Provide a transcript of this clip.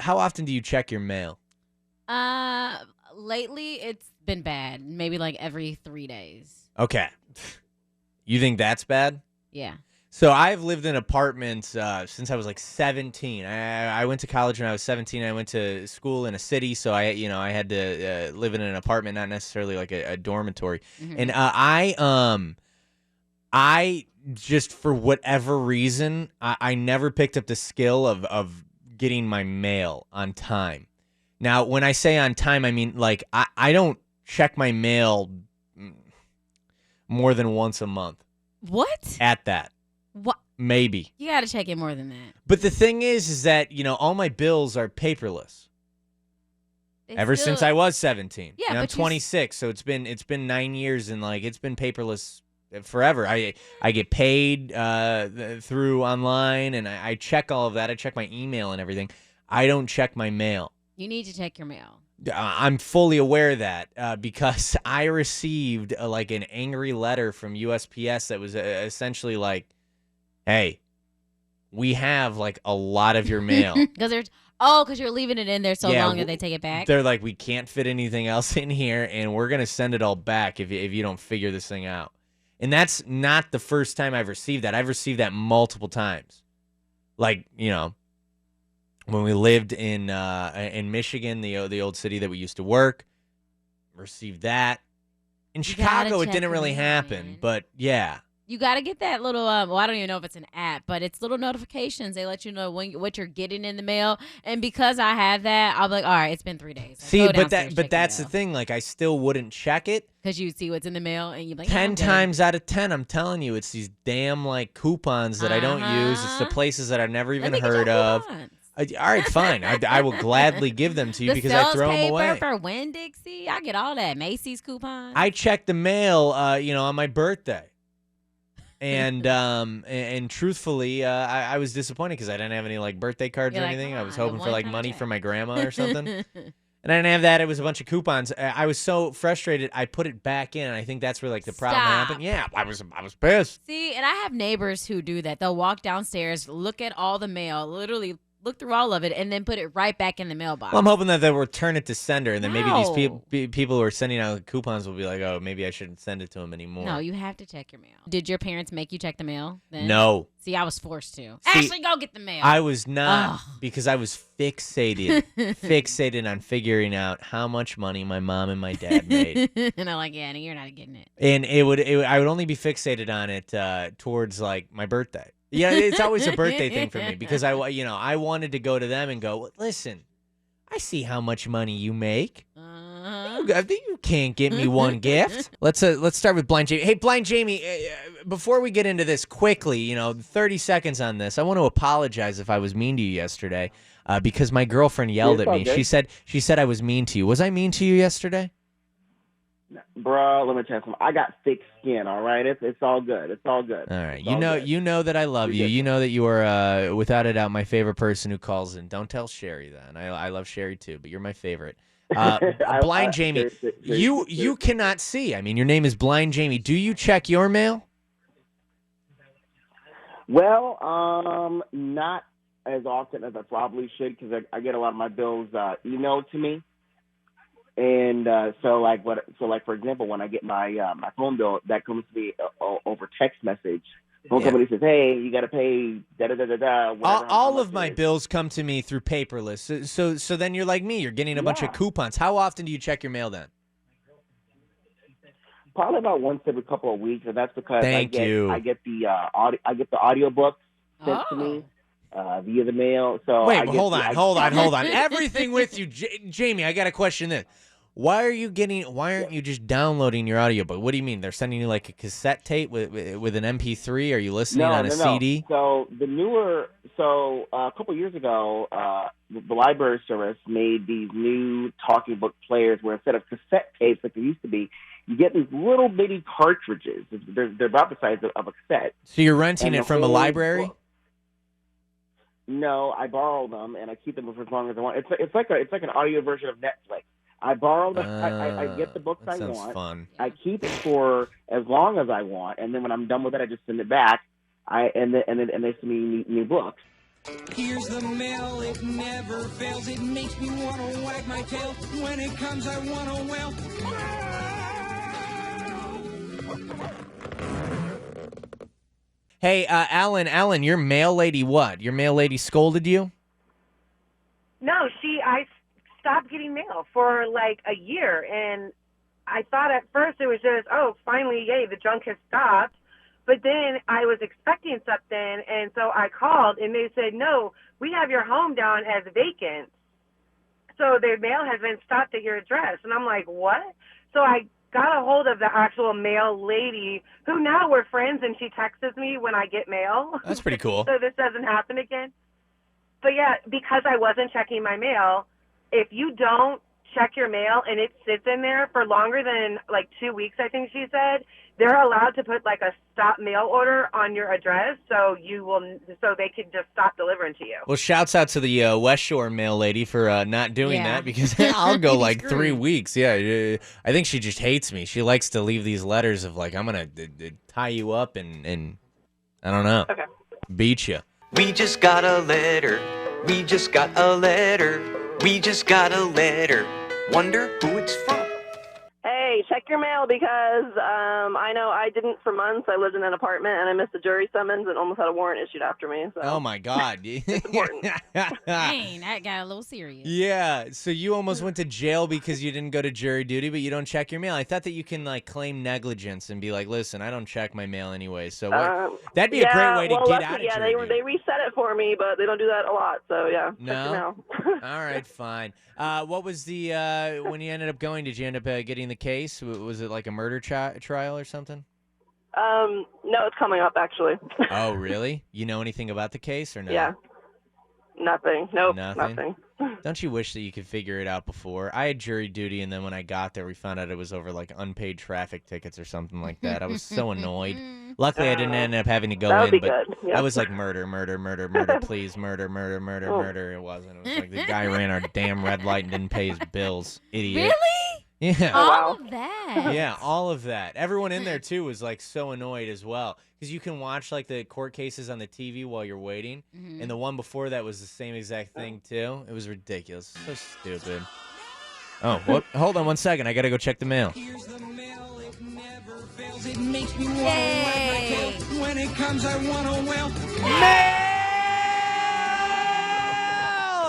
how often do you check your mail? Lately it's been bad. Maybe like every 3 days. Okay. You think that's bad? Yeah. So I've lived in apartments since I was like 17. I went to college when I was 17. I went to school in a city, so I had to live in an apartment, not necessarily like a dormitory. Mm-hmm. And I just, for whatever reason, I never picked up the skill of getting my mail on time. Now, when I say on time, I mean like I don't check my mail more than once a month. What? At that. What? Maybe. You got to check it more than that. But the thing is that, all my bills are paperless. Ever since I was 17. Yeah, I'm 26, so it's been 9 years, and like it's been paperless forever. I get paid through online, and I check all of that. I check my email and everything. I don't check my mail. You need to check your mail. I'm fully aware of that because I received like an angry letter from USPS that was essentially like, hey, we have like a lot of your mail. Because you're leaving it in there so long that they take it back? They're like, we can't fit anything else in here, and we're going to send it all back if you don't figure this thing out. And that's not the first time I've received that. I've received that multiple times. Like, when we lived in Michigan, the old city that we used to work, received that. In Chicago, it didn't really happen, but yeah. You got to get that little, I don't even know if it's an app, but it's little notifications. They let you know what you're getting in the mail. And because I have that, I'll be like, all right, it's been 3 days. See, but that's the thing. Like, I still wouldn't check it. Because you see what's in the mail and you're like, 10 times out of 10, I'm telling you, it's these damn, like, coupons that I don't use. It's the places that I've never even heard of. All right, fine. I will gladly give them to you because I throw them away. The sales paper for Winn-Dixie, I get all that. Macy's coupons. I check the mail, on my birthday. And truthfully, I was disappointed because I didn't have any like birthday cards or anything. I was hoping for like money for my grandma or something. And I didn't have that. It was a bunch of coupons. I was so frustrated. I put it back in. And I think that's where like the problem happened. Yeah, I was pissed. See, and I have neighbors who do that. They'll walk downstairs, look at all the mail, literally look through all of it, and then put it right back in the mailbox. Well, I'm hoping that they'll return it to sender, and then maybe these people who are sending out coupons will be like, oh, maybe I shouldn't send it to them anymore. No, you have to check your mail. Did your parents make you check the mail then? No. See, I was forced to. Ashley, go get the mail. I was not because I was fixated on figuring out how much money my mom and my dad made. And I'm like, yeah, no, you're not getting it. And I would only be fixated on it towards like my birthday. Yeah, it's always a birthday thing for me because I wanted to go to them and go, listen, I see how much money you make. You can't get me one gift. Let's start with Blind Jamie. Hey, Blind Jamie, before we get into this quickly, 30 seconds on this. I want to apologize if I was mean to you yesterday because my girlfriend yelled at me. She said I was mean to you. Was I mean to you yesterday? Bro, let me tell you something. I got thick skin, all right? It's all good. It's all good. All right. You know that I love you. You know that you are, without a doubt, my favorite person who calls in. Don't tell Sherry that. I love Sherry, too, but you're my favorite. Blind Jamie, you cannot see. I mean, your name is Blind Jamie. Do you check your mail? Well, not as often as I probably should because I get a lot of my bills emailed to me. And so for example, when I get my my phone bill, that comes to me over text message. Phone company says, "Hey, you got to pay da da da da da." All of my bills come to me through paperless. So then you're like me. You're getting a bunch of coupons. How often do you check your mail then? Probably about once every couple of weeks, and that's because I get the audiobooks sent to me. Via the mail. So wait, hold on. Everything with you, Jamie. I got a question then. Why aren't you just downloading your audiobook? What do you mean? They're sending you like a cassette tape with an MP3? Are you listening on a CD? So a couple years ago, the library service made these new talking book players where instead of cassette tapes like there used to be, you get these little bitty cartridges. They're about the size of a cassette. So you're renting it from a library? No, I borrow them and I keep them for as long as I want. It's like an audio version of Netflix. I borrow them. I get the books I want. Sounds fun. I keep it for as long as I want, and then when I'm done with it, I just send it back. And they send me new books. Here's the mail, it never fails. It makes me want to wag my tail. When it comes, I want to wail. Hey, Alan, your mail lady what? Your mail lady scolded you? No, I stopped getting mail for like a year, and I thought at first it was just, oh, finally, yay, the junk has stopped. But then I was expecting something, and so I called, and they said, no, we have your home down as vacant. So the mail has been stopped at your address. And I'm like, what? So I got a hold of the actual mail lady, who now we're friends, and she texts me when I get mail. That's pretty cool. So this doesn't happen again. But yeah, because I wasn't checking my mail, if you don't check your mail and it sits in there for longer than like 2 weeks, I think she said, they're allowed to put like a stop mail order on your address, so they could just stop delivering to you. Well, shouts out to the West Shore mail lady for not doing that, because I'll go like 3 weeks. Yeah, I think she just hates me. She likes to leave these letters of like, I'm gonna tie you up and I don't know, beat you. We just got a letter. We just got a letter. We just got a letter. Wonder who it's from. Hey, check your mail because I know I didn't for months. I lived in an apartment and I missed a jury summons and almost had a warrant issued after me. So. Oh, my God. It's important. Dang, that got a little serious. Yeah, so you almost went to jail because you didn't go to jury duty, but you don't check your mail. I thought that you can like claim negligence and be like, listen, I don't check my mail anyway. So that'd be a great way to get out of jury duty. They reset it for me, but they don't do that a lot. So, yeah, check your mail. All right, fine. What was the, when you ended up going, did you end up getting the case? Was it like a murder trial or something? No, it's coming up, actually. Oh, really? You know anything about the case or no? Yeah. Nothing. Nope. Nothing. Don't you wish that you could figure it out before? I had jury duty, and then when I got there, we found out it was over like unpaid traffic tickets or something like that. I was so annoyed. Luckily, I didn't end up having to go in, but I was like, murder, please, murder. It wasn't. It was like the guy ran our damn red light and didn't pay his bills. Idiot. Really? Yeah. All of that. Yeah, all of that. Everyone in there, too, was like so annoyed as well. Because you can watch like the court cases on the TV while you're waiting. Mm-hmm. And the one before that was the same exact thing, too. It was ridiculous. So stupid. Oh, whoop. Hold on 1 second. I got to go check the mail. Here's the mail, it never fails. It makes me want to wag my tail. When it comes, I want to wail. Mail!